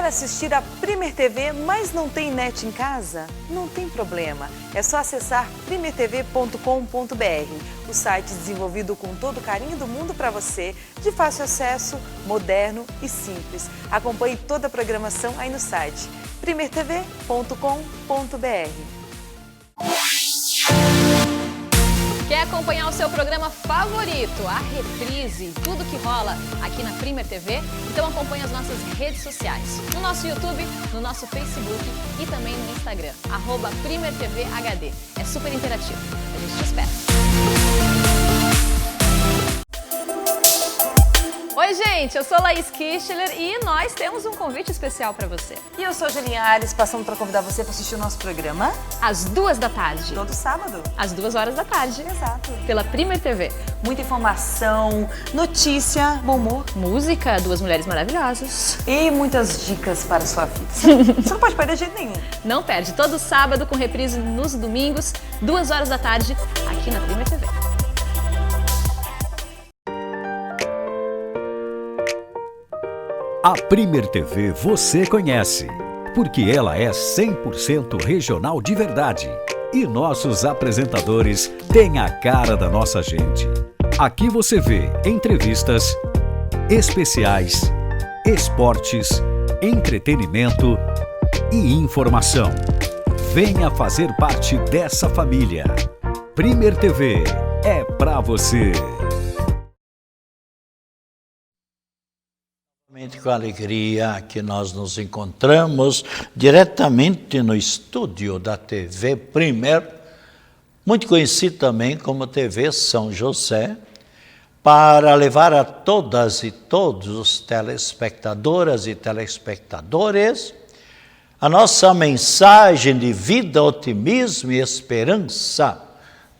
Quer assistir a Primer TV, mas não tem net em casa? Não tem problema, é só acessar primertv.com.br, o site desenvolvido com todo o carinho do mundo para você, de fácil acesso, moderno e simples. Acompanhe toda a programação aí no site primertv.com.br. Quer acompanhar o seu programa favorito, a reprise, tudo que rola aqui na Primer TV? Então acompanhe as nossas redes sociais, no nosso YouTube, no nosso Facebook e também no Instagram, @PrimerTVHD. É super interativo. A gente te espera. Oi, gente, eu sou Laís Kichler e nós temos um convite especial para você. E eu sou a Julinha Ares, passando para convidar você para assistir o nosso programa. Às 2h. Todo sábado. Às 2h. Exato. Pela Primer TV. Muita informação, notícia, bom humor. Música, duas mulheres maravilhosas. E muitas dicas para a sua vida. Você não pode perder de jeito nenhum. Não perde, todo sábado com reprise nos domingos, 2h, aqui na Primer TV. A Primer TV você conhece, porque ela é 100% regional de verdade. E nossos apresentadores têm a cara da nossa gente. Aqui você vê entrevistas, especiais, esportes, entretenimento e informação. Venha fazer parte dessa família. Primer TV é pra você. Com alegria que nós nos encontramos diretamente no estúdio da TV Primer, muito conhecido também como TV São José, para levar a todas e todos os telespectadoras e telespectadores a nossa mensagem de vida, otimismo e esperança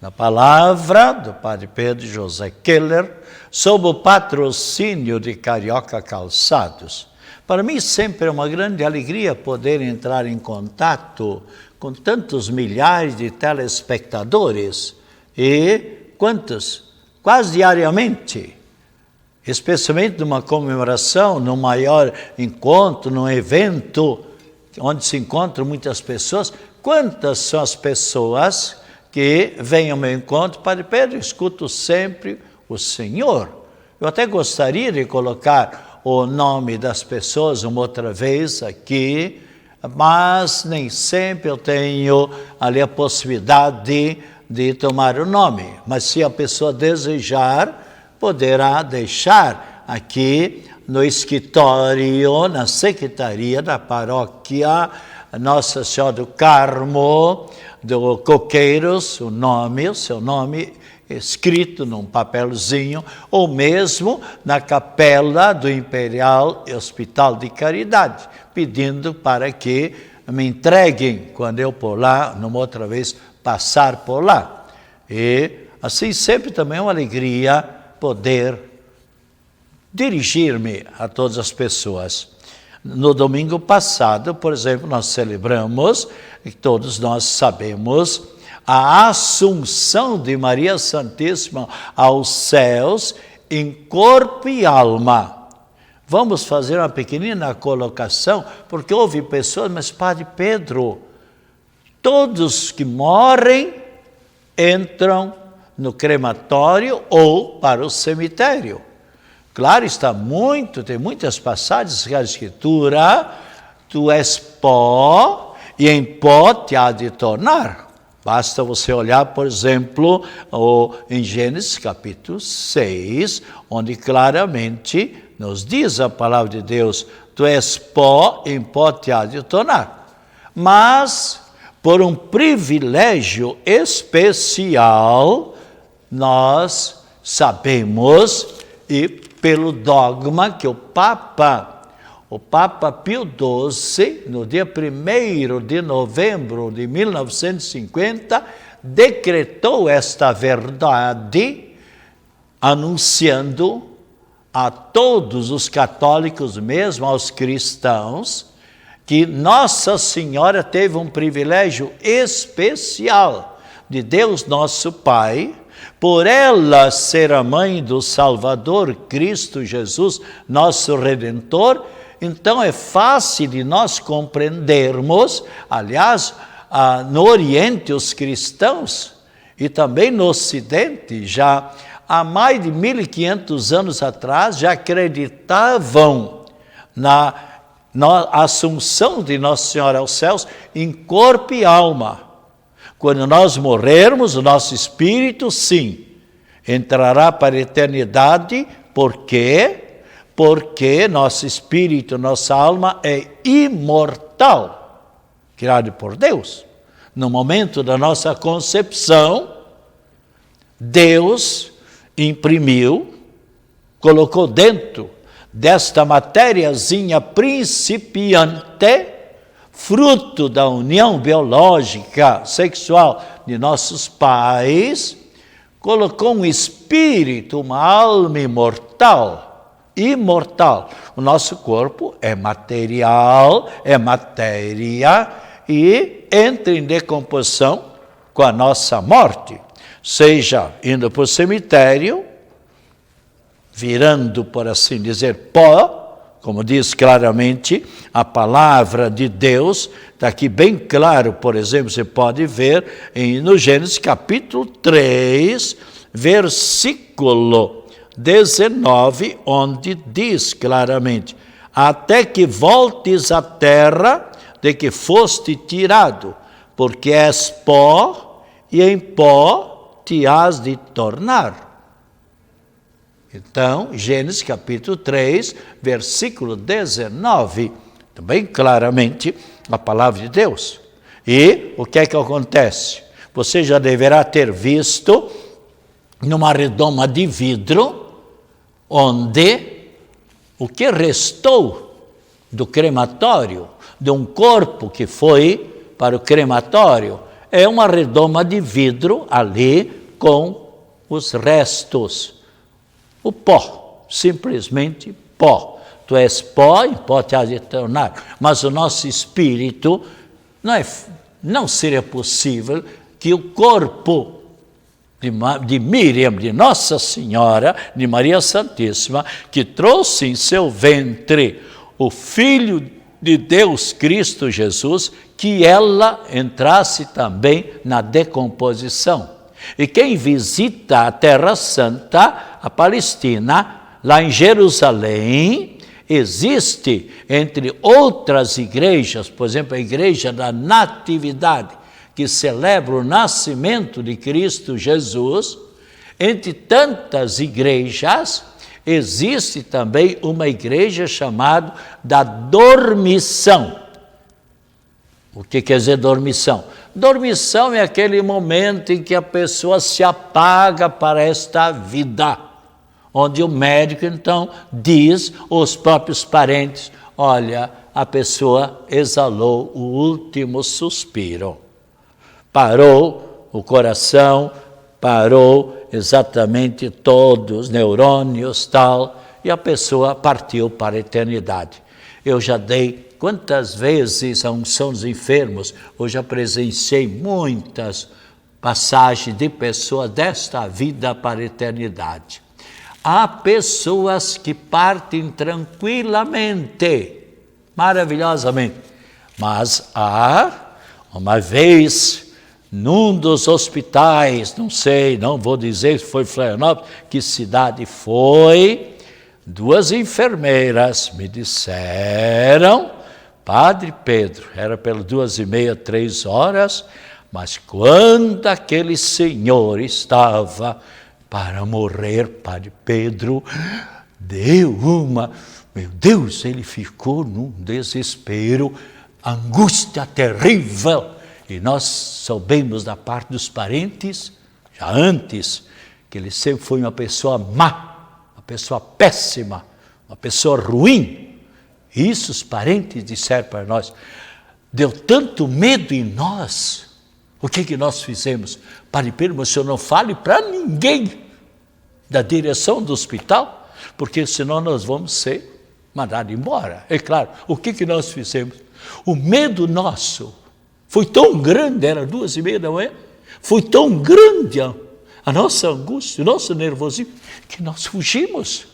na palavra do Padre Pedro José Keller, sob o patrocínio de Carioca Calçados. Para mim sempre é uma grande alegria poder entrar em contato com tantos milhares de telespectadores e quantos? Quase diariamente, especialmente numa comemoração, num maior encontro, num evento onde se encontram muitas pessoas. Quantas são as pessoas que vêm ao meu encontro? Padre Pedro, escuto sempre o Senhor. Eu até gostaria de colocar o nome das pessoas uma outra vez aqui, mas nem sempre eu tenho ali a possibilidade de tomar o nome. Mas se a pessoa desejar, poderá deixar aqui no escritório, na secretaria da paróquia Nossa Senhora do Carmo, do Coqueiros, o seu nome escrito num papelzinho, ou mesmo na capela do Imperial Hospital de Caridade, pedindo para que me entreguem quando eu por lá, numa outra vez, passar por lá. E assim sempre também é uma alegria poder dirigir-me a todas as pessoas. No domingo passado, por exemplo, nós celebramos, e todos nós sabemos, a Assunção de Maria Santíssima aos céus em corpo e alma. Vamos fazer uma pequenina colocação, porque houve pessoas, mas Padre Pedro, todos que morrem entram no crematório ou para o cemitério. Claro, tem muitas passagens que a Escritura, tu és pó e em pó te há de tornar. Basta você olhar, por exemplo, em Gênesis capítulo 6, onde claramente nos diz a palavra de Deus, tu és pó, em pó te há de tornar. Mas, por um privilégio especial, nós sabemos, e pelo dogma que o Papa Pio XII, no dia 1º de novembro de 1950, decretou esta verdade, anunciando a todos os católicos, mesmo aos cristãos, que Nossa Senhora teve um privilégio especial de Deus nosso Pai, por ela ser a mãe do Salvador, Cristo Jesus, nosso Redentor. Então é fácil de nós compreendermos, aliás, no Oriente os cristãos e também no Ocidente, já há mais de 1500 anos atrás, já acreditavam na assunção de Nossa Senhora aos céus em corpo e alma. Quando nós morrermos, o nosso espírito, sim, entrará para a eternidade. Por quê? Porque nosso espírito, nossa alma é imortal, criado por Deus. No momento da nossa concepção, Deus imprimiu, colocou dentro desta matériazinha principiante, fruto da união biológica, sexual de nossos pais, colocou um espírito, uma alma imortal. O nosso corpo é material, é matéria e entra em decomposição com a nossa morte, seja indo para o cemitério, virando, por assim dizer, pó, como diz claramente a palavra de Deus, está aqui bem claro, por exemplo, você pode ver no Gênesis capítulo 3, versículo 19, onde diz claramente: até que voltes à terra de que foste tirado, porque és pó, e em pó te has de tornar. Então, Gênesis capítulo 3, versículo 19, também claramente a palavra de Deus. E o que é que acontece? Você já deverá ter visto numa redoma de vidro, onde o que restou do crematório, de um corpo que foi para o crematório, é uma redoma de vidro ali com os restos. O pó, simplesmente pó. Tu és pó e pó te has de tornar. Mas o nosso espírito, não seria possível que o corpo de Miriam, de Nossa Senhora, de Maria Santíssima, que trouxe em seu ventre o Filho de Deus, Cristo Jesus, que ela entrasse também na decomposição. E quem visita a Terra Santa, a Palestina, lá em Jerusalém, existe, entre outras igrejas, por exemplo, a Igreja da Natividade, que celebra o nascimento de Cristo Jesus, entre tantas igrejas, existe também uma igreja chamada da dormição. O que quer dizer dormição? Dormição é aquele momento em que a pessoa se apaga para esta vida, onde o médico então diz aos próprios parentes: olha, a pessoa exalou o último suspiro. Parou o coração, parou exatamente todos os neurônios, tal, e a pessoa partiu para a eternidade. Eu já dei quantas vezes a unção dos enfermos, eu já presenciei muitas passagens de pessoas desta vida para a eternidade. Há pessoas que partem tranquilamente, maravilhosamente, mas há, uma vez, num dos hospitais, não sei, não vou dizer se foi Florianópolis, que cidade foi, duas enfermeiras me disseram: Padre Pedro, era pelas 2h30, 3 horas, mas quando aquele senhor estava para morrer, Padre Pedro, deu meu Deus, ele ficou num desespero, angústia terrível. E nós soubemos da parte dos parentes, já antes, que ele sempre foi uma pessoa má, uma pessoa péssima, uma pessoa ruim. Isso os parentes disseram para nós. Deu tanto medo em nós. O que nós fizemos? Padre Pedro, mas o senhor não fale para ninguém da direção do hospital, porque senão nós vamos ser mandados embora. É claro, o que nós fizemos? O medo nosso foi tão grande, era 2h30 da manhã, foi tão grande a nossa angústia, o nosso nervosismo, que nós fugimos.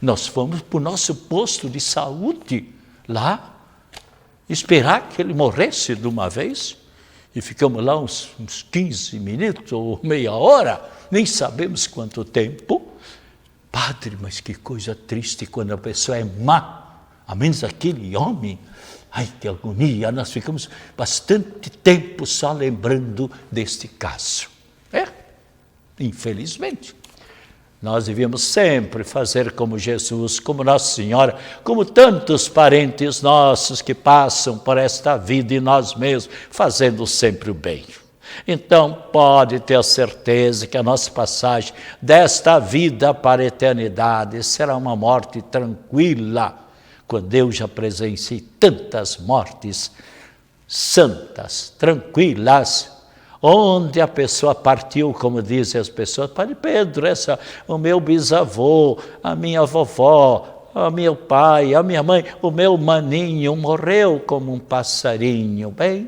Nós fomos para o nosso posto de saúde lá, esperar que ele morresse de uma vez, e ficamos lá uns 15 minutos ou meia hora, nem sabemos quanto tempo. Padre, mas que coisa triste quando a pessoa é má, a menos aquele homem. Ai, que agonia, nós ficamos bastante tempo só lembrando deste caso. Infelizmente. Nós devíamos sempre fazer como Jesus, como Nossa Senhora, como tantos parentes nossos que passam por esta vida e nós mesmos, fazendo sempre o bem. Então, pode ter a certeza que a nossa passagem desta vida para a eternidade será uma morte tranquila, quando eu já presenciei tantas mortes santas, tranquilas, onde a pessoa partiu, como dizem as pessoas, Padre Pedro, o meu bisavô, a minha vovó, o meu pai, a minha mãe, o meu maninho morreu como um passarinho. Bem,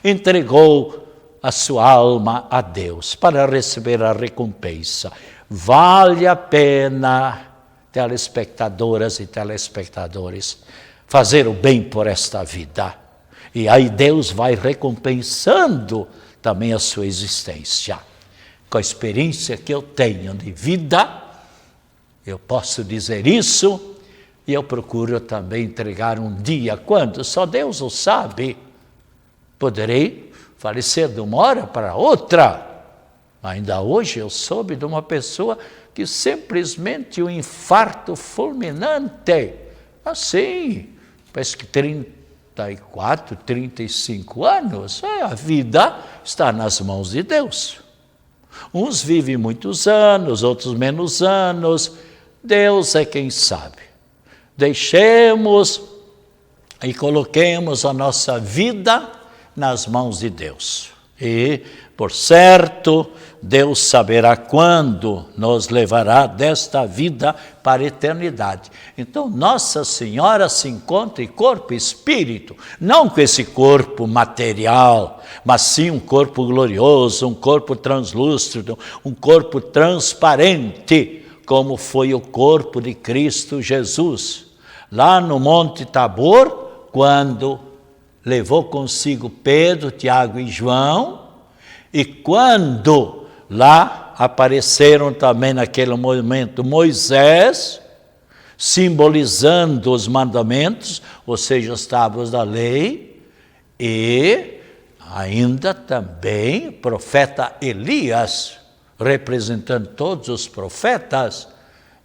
entregou a sua alma a Deus para receber a recompensa. Vale a pena, telespectadoras e telespectadores, fazer o bem por esta vida. E aí Deus vai recompensando também a sua existência. Com a experiência que eu tenho de vida, eu posso dizer isso, e eu procuro também entregar um dia, quando só Deus o sabe, poderei falecer de uma hora para outra. Ainda hoje eu soube de uma pessoa que simplesmente um infarto fulminante, assim, parece que 34, 35 anos, a vida está nas mãos de Deus. Uns vivem muitos anos, outros menos anos, Deus é quem sabe. Deixemos e coloquemos a nossa vida nas mãos de Deus. E, por certo, Deus saberá quando nos levará desta vida para a eternidade. Então, Nossa Senhora se encontra em corpo e espírito, não com esse corpo material, mas sim um corpo glorioso, um corpo translúcido, um corpo transparente, como foi o corpo de Cristo Jesus. Lá no Monte Tabor, quando levou consigo Pedro, Tiago e João, e quando lá apareceram também naquele momento Moisés, simbolizando os mandamentos, ou seja, as tábuas da lei, e ainda também o profeta Elias, representando todos os profetas.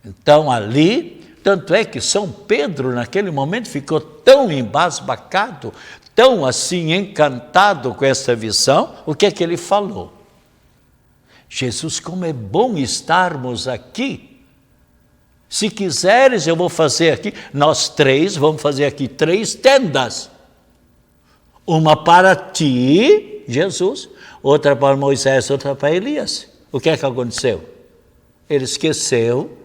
Então ali, tanto é que São Pedro naquele momento ficou tão embasbacado, tão assim encantado com essa visão. O que é que ele falou? Jesus, como é bom estarmos aqui. Se quiseres, eu vou fazer aqui, nós três vamos fazer aqui 3 tendas. Uma para ti, Jesus, outra para Moisés, outra para Elias. O que é que aconteceu? Ele esqueceu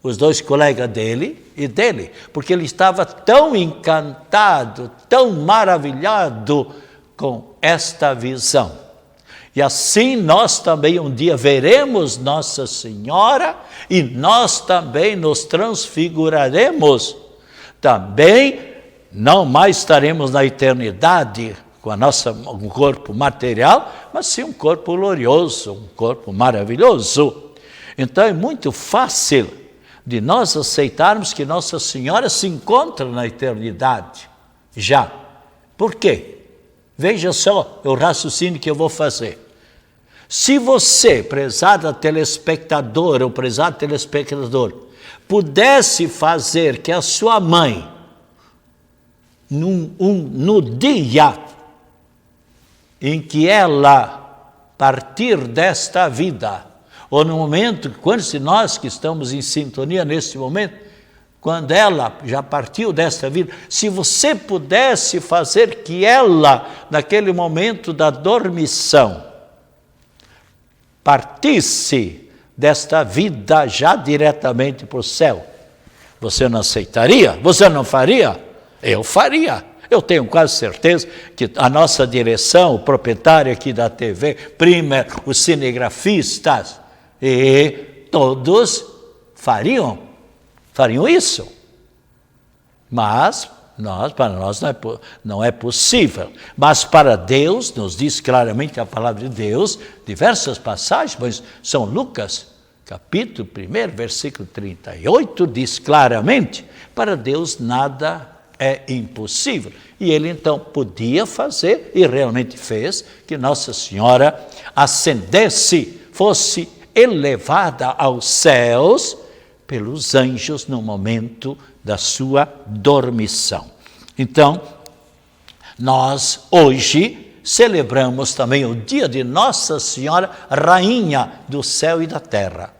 os 2 colegas dele e dele, porque ele estava tão encantado, tão maravilhado com esta visão. E assim nós também um dia veremos Nossa Senhora e nós também nos transfiguraremos. Também não mais estaremos na eternidade com um corpo material, mas sim um corpo glorioso, um corpo maravilhoso. Então é muito fácil de nós aceitarmos que Nossa Senhora se encontra na eternidade, já. Por quê? Veja só o raciocínio que eu vou fazer. Se você, prezada telespectadora ou prezado telespectador, pudesse fazer que a sua mãe, no dia em que ela partir desta vida, ou no momento, se nós que estamos em sintonia nesse momento, quando ela já partiu desta vida, se você pudesse fazer que ela, naquele momento da dormição, partisse desta vida já diretamente para o céu, você não aceitaria? Você não faria? Eu faria. Eu tenho quase certeza que a nossa direção, o proprietário aqui da TV, Primer, os cinegrafistas, e todos fariam isso. Mas para nós não é possível. Mas para Deus, nos diz claramente a palavra de Deus, diversas passagens, mas São Lucas, capítulo 1, versículo 38, diz claramente, para Deus nada é impossível. E ele então podia fazer, e realmente fez, que Nossa Senhora ascendesse, fosse elevada aos céus pelos anjos no momento da sua dormição. Então, nós hoje celebramos também o dia de Nossa Senhora, Rainha do céu e da terra.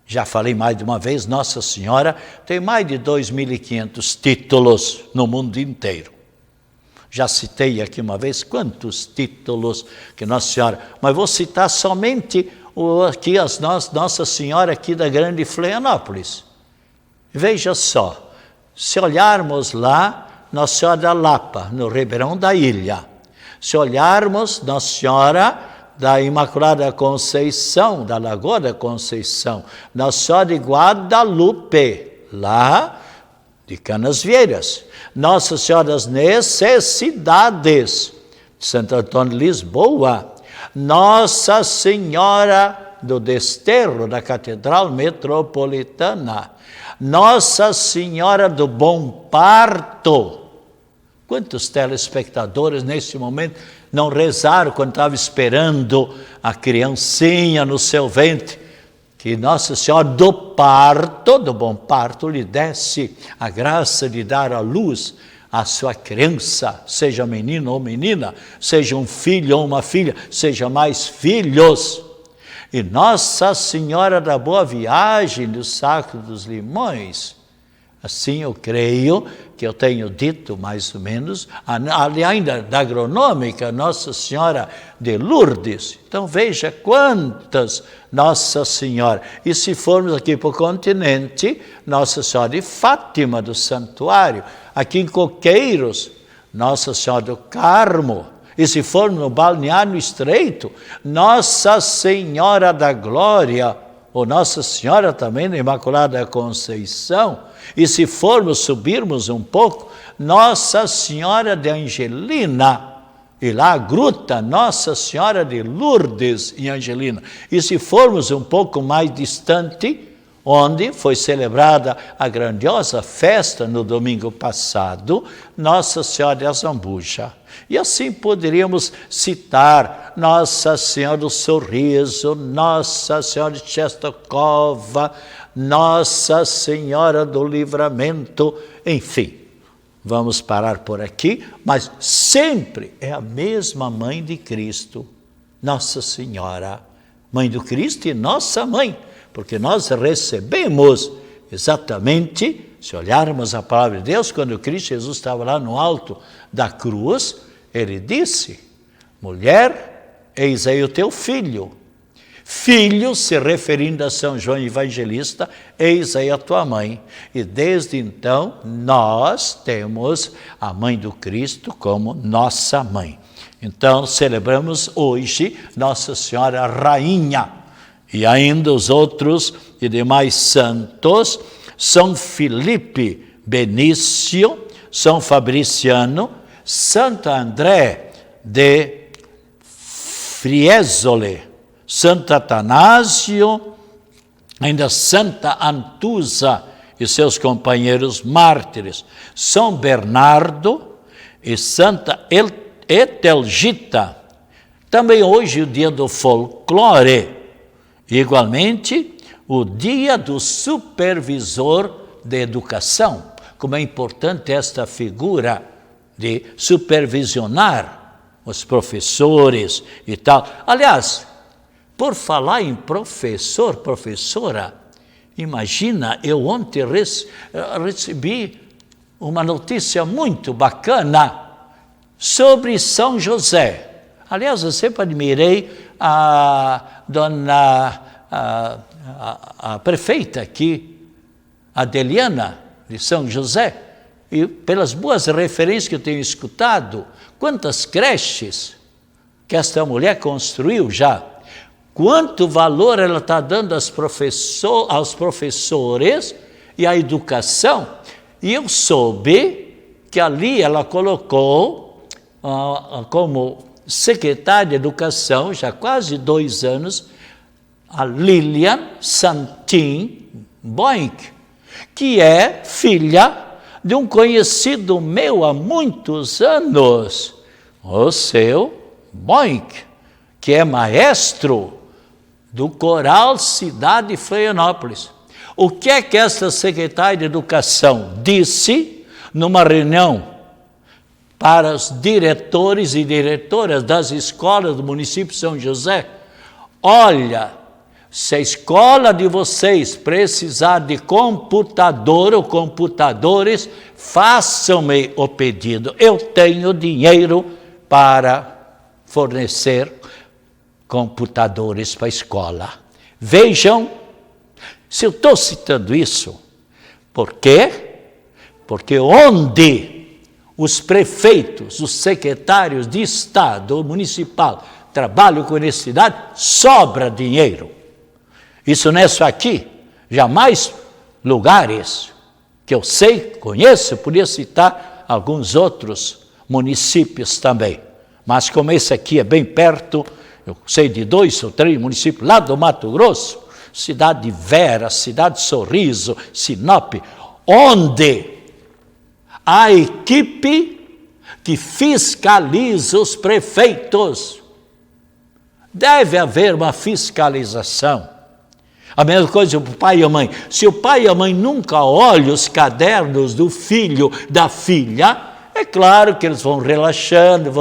Já falei mais de uma vez, Nossa Senhora tem mais de 2.500 títulos no mundo inteiro. Já citei aqui uma vez quantos títulos que Nossa Senhora, mas vou citar somente aqui Nossa Senhora aqui da Grande Florianópolis. Veja só, se olharmos lá, Nossa Senhora da Lapa, no Ribeirão da Ilha, se olharmos Nossa Senhora da Imaculada Conceição, da Lagoa da Conceição, Nossa Senhora de Guadalupe, lá de Canasvieiras, Nossa Senhora das Necessidades, de Santo Antônio de Lisboa, Nossa Senhora do Desterro, da Catedral Metropolitana, Nossa Senhora do Bom Parto. Quantos telespectadores nesse momento não rezaram quando estavam esperando a criancinha no seu ventre? Que Nossa Senhora do Parto, do Bom Parto, lhe desse a graça de dar à luz a sua criança, seja menino ou menina, seja um filho ou uma filha, seja mais filhos. E Nossa Senhora da Boa Viagem, do Sacro dos Limões, assim eu creio que eu tenho dito mais ou menos, ainda da agronômica, Nossa Senhora de Lourdes. Então veja quantas Nossa Senhora. E se formos aqui para o continente, Nossa Senhora de Fátima, do Santuário. Aqui em Coqueiros, Nossa Senhora do Carmo. E se formos no Balneário Estreito, Nossa Senhora da Glória, ou Nossa Senhora também da Imaculada Conceição. E se subirmos um pouco, Nossa Senhora de Angelina, e lá a gruta Nossa Senhora de Lourdes em Angelina. E se formos um pouco mais distante, onde foi celebrada a grandiosa festa no domingo passado, Nossa Senhora de Azambuja. E assim poderíamos citar Nossa Senhora do Sorriso, Nossa Senhora de Czestochowa, Nossa Senhora do Livramento, enfim. Vamos parar por aqui, mas sempre é a mesma Mãe de Cristo, Nossa Senhora, Mãe do Cristo e nossa Mãe, porque nós recebemos exatamente, se olharmos a palavra de Deus, quando Cristo Jesus estava lá no alto da cruz, ele disse, mulher, eis aí o teu filho. Filho, se referindo a São João Evangelista, eis aí a tua mãe. E desde então, nós temos a Mãe do Cristo como nossa mãe. Então, celebramos hoje Nossa Senhora Rainha. E ainda os outros e demais santos, São Filipe Benício, São Fabriciano, Santo André de Fiesole, Santo Atanásio, ainda Santa Antusa e seus companheiros mártires, São Bernardo e Santa Etelgita. Também hoje o dia do folclore, igualmente o dia do supervisor de educação. Como é importante esta figura de supervisionar os professores e tal. Aliás, por falar em professor, professora, imagina, eu ontem recebi uma notícia muito bacana sobre São José. Aliás, eu sempre admirei a prefeita aqui, Adeliana, de São José, e pelas boas referências que eu tenho escutado, quantas creches que esta mulher construiu já, quanto valor ela está dando aos professores e à educação. E eu soube que ali ela colocou como secretária de Educação, já quase 2 anos, a Lilian Santin Boink, que é filha de um conhecido meu há muitos anos, o seu Boink, que é maestro do Coral Cidade de Florianópolis. O que é que essa secretária de Educação disse numa reunião para os diretores e diretoras das escolas do município de São José? Olha, se a escola de vocês precisar de computador ou computadores, façam-me o pedido. Eu tenho dinheiro para fornecer computadores para a escola. Vejam, se eu estou citando isso, por quê? Porque onde os prefeitos, os secretários de Estado municipal trabalham com universidade, sobra dinheiro. Isso não é só aqui, jamais lugares que eu sei, conheço, podia citar alguns outros municípios também. Mas como esse aqui é bem perto, eu sei de 2 ou 3 municípios lá do Mato Grosso, cidade de Vera, cidade de Sorriso, Sinop, onde a equipe que fiscaliza os prefeitos. Deve haver uma fiscalização. A mesma coisa para o pai e a mãe. Se o pai e a mãe nunca olham os cadernos do filho, da filha, é claro que eles vão relaxando,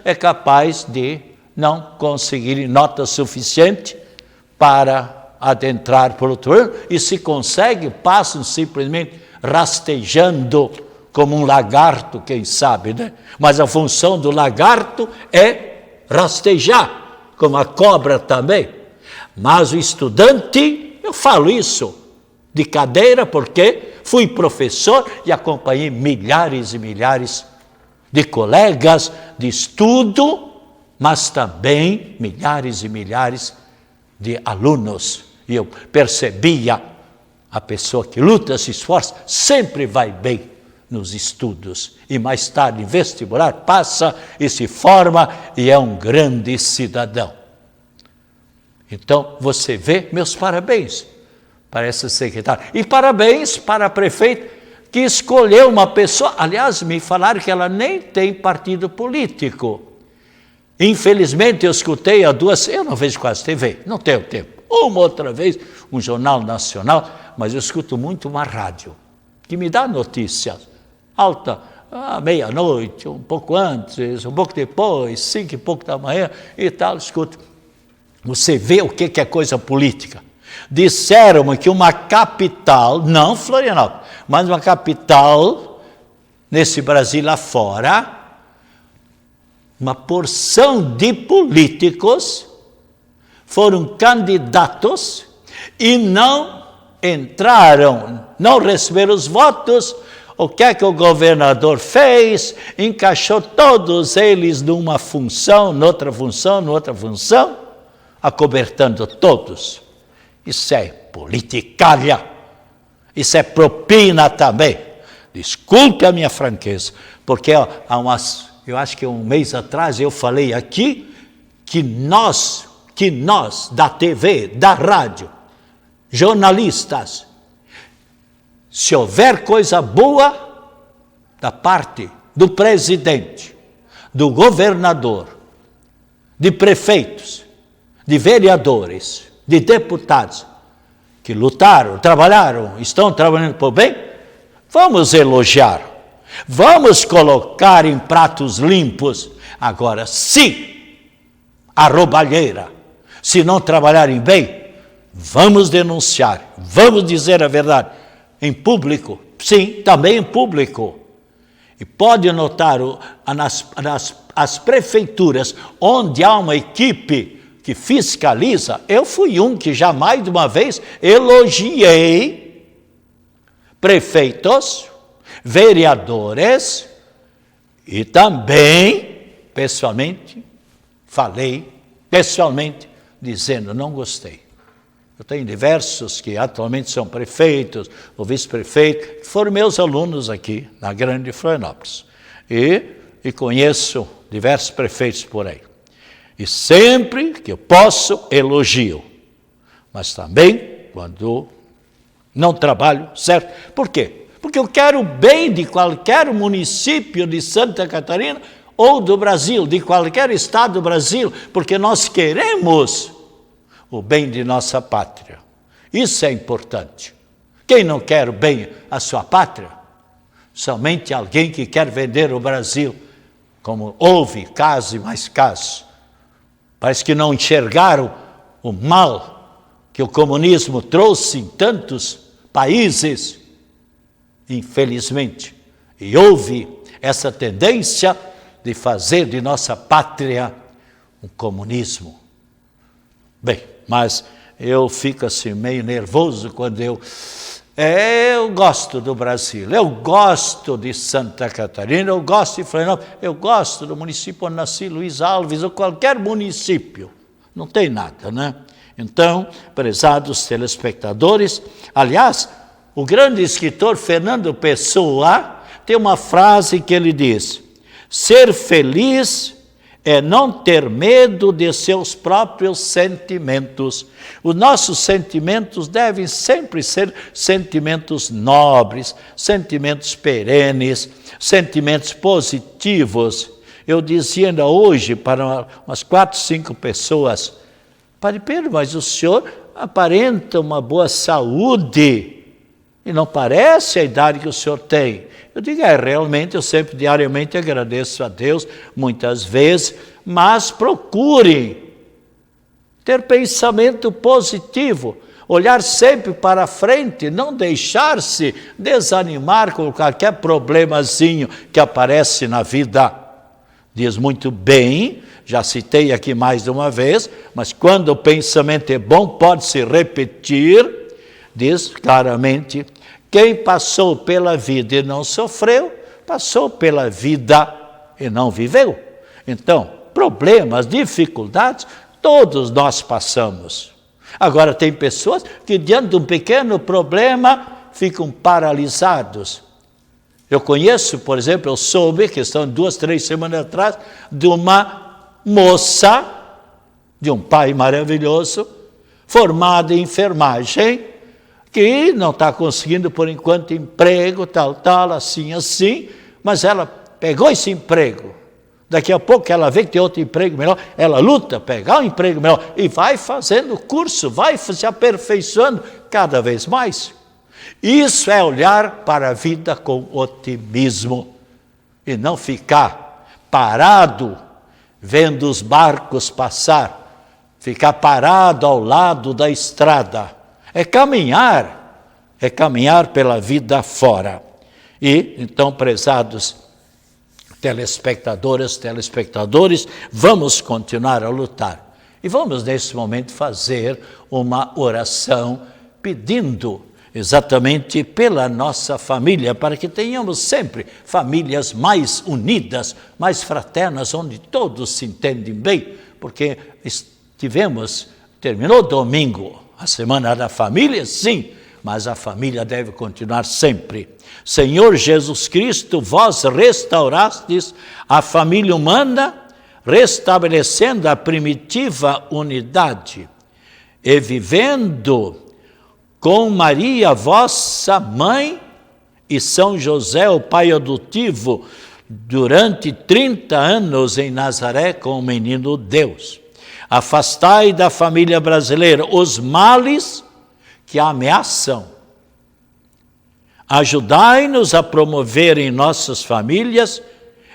é capaz de não conseguirem nota suficiente para adentrar por outro ano, e se consegue, passam simplesmente rastejando como um lagarto, quem sabe, né? Mas a função do lagarto é rastejar, como a cobra também. Mas o estudante, eu falo isso de cadeira porque fui professor e acompanhei milhares e milhares de colegas de estudo, mas também milhares e milhares de alunos. E eu percebia, a pessoa que luta, se esforça, sempre vai bem nos estudos. E mais tarde, em vestibular, passa e se forma e é um grande cidadão. Então, você vê, meus parabéns para essa secretária. E parabéns para a prefeita que escolheu uma pessoa. Aliás, me falaram que ela nem tem partido político. Infelizmente, eu escutei há 2... Eu não vejo quase TV, não tenho tempo. Uma outra vez, um jornal nacional, mas eu escuto muito uma rádio, que me dá notícias. Alta, meia-noite, um pouco antes, um pouco depois, 5 e pouco da manhã e tal, escuto. Você vê o que é coisa política. Disseram-me que uma capital, não Florianópolis, mas uma capital, nesse Brasil lá fora, uma porção de políticos foram candidatos e não entraram, não receberam os votos. O que é que o governador fez? Encaixou todos eles numa função, noutra função, acobertando todos. Isso é politicalha, isso é propina também. Desculpe a minha franqueza, porque eu acho que 1 mês atrás eu falei aqui que nós da TV, da rádio, jornalistas, se houver coisa boa da parte do presidente, do governador, de prefeitos, de vereadores, de deputados, que lutaram, trabalharam, estão trabalhando por bem, vamos elogiar, vamos colocar em pratos limpos. Agora, se a roubalheira, se não trabalharem bem, vamos denunciar, vamos dizer a verdade, em público, sim, também em público. E pode notar, as prefeituras onde há uma equipe que fiscaliza, eu fui um que já mais de uma vez elogiei prefeitos, vereadores e também, pessoalmente, falei pessoalmente dizendo, não gostei. Eu tenho diversos que atualmente são prefeitos ou vice-prefeitos, que foram meus alunos aqui na Grande Florianópolis. E conheço diversos prefeitos por aí. E sempre que eu posso, elogio. Mas também, quando não trabalho, certo? Por quê? Porque eu quero o bem de qualquer município de Santa Catarina ou do Brasil, de qualquer estado do Brasil, porque nós queremos o bem de nossa pátria. Isso é importante. Quem não quer o bem à sua pátria? Somente alguém que quer vender o Brasil, como houve casos e mais casos. Parece que não enxergaram o mal que o comunismo trouxe em tantos países, infelizmente. E houve essa tendência de fazer de nossa pátria um comunismo. Bem, mas eu fico assim meio nervoso quando eu gosto do Brasil, eu gosto de Santa Catarina, eu gosto de Florianópolis, eu gosto do município onde nasci, Luiz Alves, ou qualquer município. Não tem nada, né? Então, prezados telespectadores, aliás, o grande escritor Fernando Pessoa tem uma frase que ele diz: ser feliz é não ter medo de seus próprios sentimentos. Os nossos sentimentos devem sempre ser sentimentos nobres, sentimentos perenes, sentimentos positivos. Eu dizia ainda hoje para umas 4, 5 pessoas, Padre Pedro, mas o senhor aparenta uma boa saúde e não parece a idade que o senhor tem. Eu digo, realmente, eu sempre diariamente agradeço a Deus, muitas vezes, mas procure ter pensamento positivo, olhar sempre para frente, não deixar-se desanimar com qualquer problemazinho que aparece na vida. Diz muito bem, já citei aqui mais de uma vez, mas quando o pensamento é bom, pode se repetir, diz claramente, quem passou pela vida e não sofreu, passou pela vida e não viveu. Então, problemas, dificuldades, todos nós passamos. Agora, tem pessoas que diante de um pequeno problema ficam paralisados. Eu conheço, por exemplo, eu soube, questão de 2, 3 semanas atrás, de uma moça, de um pai maravilhoso, formada em enfermagem, que não está conseguindo, por enquanto, emprego, tal, assim, mas ela pegou esse emprego. Daqui a pouco ela vê que tem outro emprego melhor, ela luta, pegar um emprego melhor, e vai fazendo curso, vai se aperfeiçoando cada vez mais. Isso é olhar para a vida com otimismo, e não ficar parado, vendo os barcos passar, ficar parado ao lado da estrada. É caminhar pela vida fora. E, então, prezados telespectadores, vamos continuar a lutar. E vamos, nesse momento, fazer uma oração pedindo exatamente pela nossa família, para que tenhamos sempre famílias mais unidas, mais fraternas, onde todos se entendem bem, porque terminou domingo, a Semana da Família, sim, mas a família deve continuar sempre. Senhor Jesus Cristo, vós restaurastes a família humana, restabelecendo a primitiva unidade e vivendo com Maria, vossa mãe, e São José, o pai adotivo, durante 30 anos em Nazaré com o menino Deus. Afastai da família brasileira os males que a ameaçam. Ajudai-nos a promover em nossas famílias,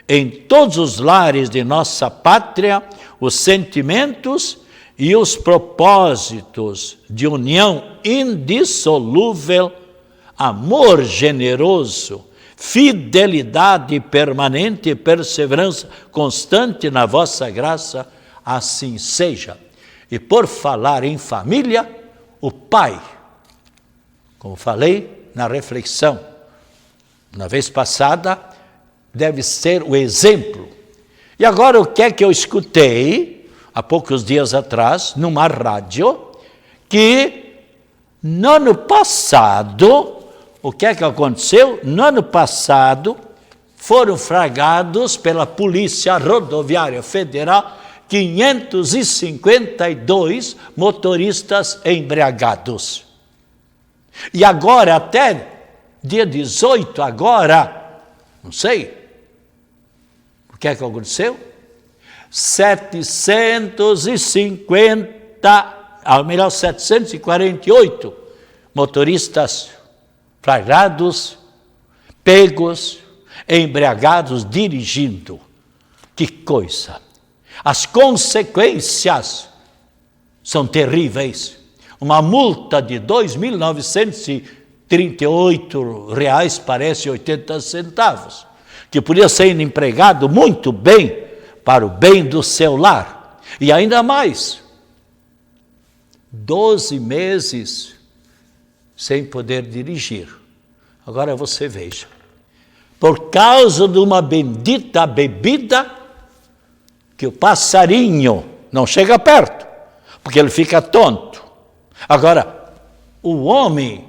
em todos os lares de nossa pátria, os sentimentos e os propósitos de união indissolúvel, amor generoso, fidelidade permanente e perseverança constante na vossa graça, assim seja. E por falar em família, o pai, como falei na reflexão, na vez passada, deve ser o exemplo. E agora o que é que eu escutei? há poucos dias atrás, numa rádio, que no ano passado, o que é que aconteceu? No ano passado, foram flagrados pela Polícia Rodoviária Federal 552 motoristas embriagados. E agora, até dia 18, agora, não sei, o que é que aconteceu? 748 motoristas flagrados, pegos, embriagados, dirigindo. Que coisa! As consequências são terríveis. Uma multa de R$ 2.938, parece 80 centavos, que podia ser empregado muito bem para o bem do seu lar. E ainda mais, 12 meses sem poder dirigir. Agora você veja, por causa de uma bendita bebida, que o passarinho não chega perto, porque ele fica tonto. Agora, o homem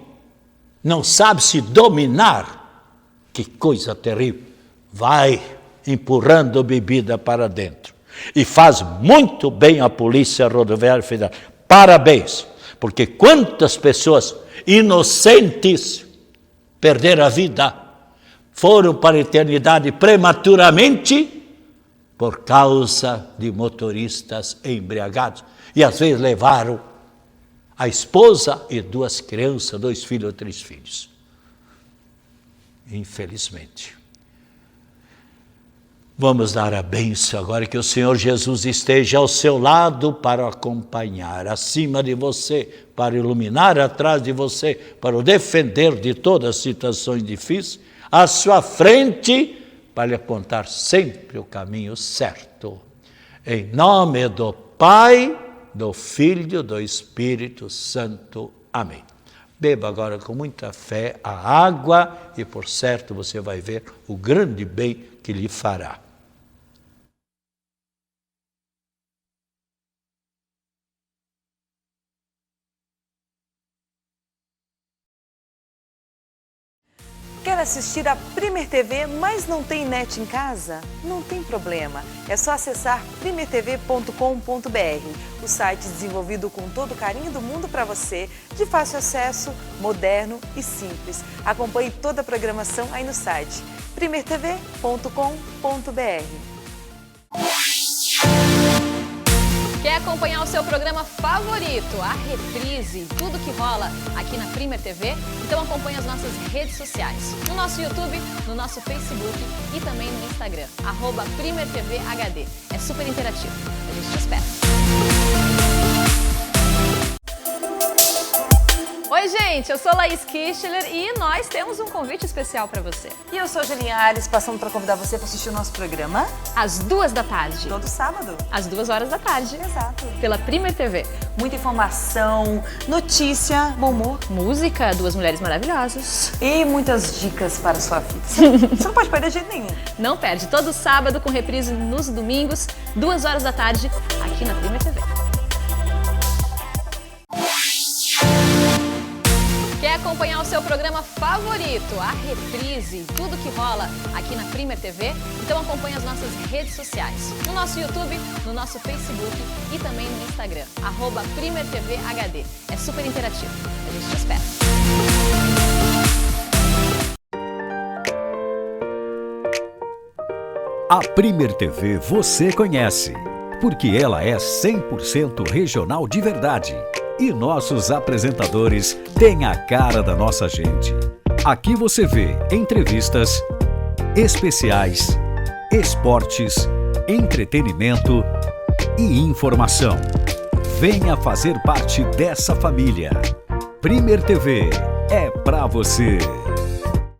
não sabe se dominar. Que coisa terrível. Vai empurrando bebida para dentro. E faz muito bem a Polícia Rodoviária Federal. Parabéns, porque quantas pessoas inocentes perderam a vida, foram para a eternidade prematuramente, por causa de motoristas embriagados. E às vezes levaram a esposa e 2 crianças, 2 filhos ou 3 filhos. Infelizmente. Vamos dar a bênção agora, que o Senhor Jesus esteja ao seu lado para o acompanhar, acima de você, para iluminar, atrás de você, para o defender de todas as situações difíceis, à sua frente, para lhe apontar sempre o caminho certo. Em nome do Pai, do Filho, do Espírito Santo. Amém. Beba agora com muita fé a água e, por certo, você vai ver o grande bem que lhe fará. Quer assistir a Primer TV, mas não tem net em casa? Não tem problema, é só acessar primertv.com.br, o site desenvolvido com todo o carinho do mundo para você, de fácil acesso, moderno e simples. Acompanhe toda a programação aí no site primertv.com.br. Quer acompanhar o seu programa favorito, a reprise, tudo que rola aqui na Primer TV? Então acompanhe as nossas redes sociais, no nosso YouTube, no nosso Facebook e também no Instagram, @PrimerTVHD. É super interativo. A gente te espera. Oi, gente, eu sou Laís Kichler e nós temos um convite especial para você. E eu sou a Julinha Ares, passando para convidar você para assistir o nosso programa Às 2 da tarde. todo sábado. Às 2 horas da tarde. Exato. Pela Primer TV. Muita informação, notícia, bom humor Música, 2 mulheres maravilhosas. e muitas dicas para a sua vida. Você não pode perder de jeito nenhum. Não perde, todo sábado com reprise nos domingos, 2 horas da tarde, aqui na Primer TV. Quer acompanhar o seu programa favorito, a reprise, tudo que rola aqui na Primer TV? Então acompanhe as nossas redes sociais, no nosso YouTube, no nosso Facebook e também no Instagram, @PrimerTVHD. É super interativo. A gente te espera. A Primer TV você conhece, porque ela é 100% regional de verdade. E nossos apresentadores têm a cara da nossa gente. Aqui você vê entrevistas, especiais, esportes, entretenimento e informação. Venha fazer parte dessa família. Primer TV é pra você.